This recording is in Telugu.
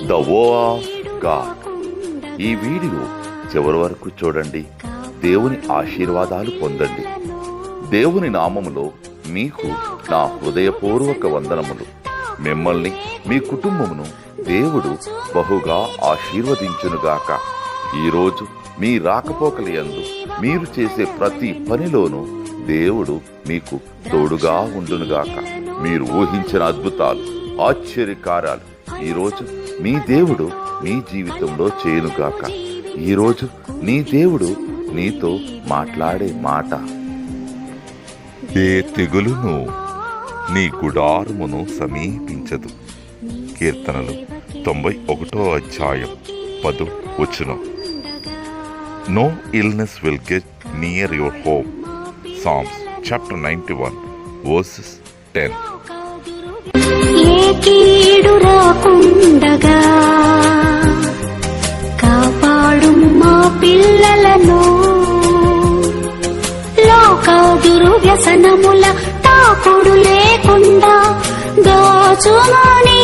ద వో ఆఫ్ గాడ్. ఈ వీడియో చివరి వరకు చూడండి. దేవుని ఆశీర్వాదాలు పొందండి. దేవుని నామములో మీకు నా హృదయపూర్వక వందనములు. మిమ్మల్ని మీ కుటుంబమును దేవుడు బహుగా ఆశీర్వదించునుగాక. ఈరోజు మీ రాకపోకలయందు మీరు చేసే ప్రతి పనిలోనూ దేవుడు మీకు తోడుగా ఉండునుగాక. మీరు ఊహించిన అద్భుతాలు, ఆశ్చర్యకార్యాలు ఈరోజు మీ దేవుడు మీ జీవితంలో చేయునుగాక. ఈరోజు నీ దేవుడు నీతో మాట్లాడే మాట, ఏ తెగులును నీ గుడారమును సమీపించదు. కీర్తనలు 91వ అధ్యాయం 10వ వచనం. No illness will get near your home. Psalms chapter 91 verses 10. ఏ కీడు రాకుండగా కాపాడు మా పిల్లలను, లోక దుర్వ్యసనముల తాకుడు లేకుండా దాచుమని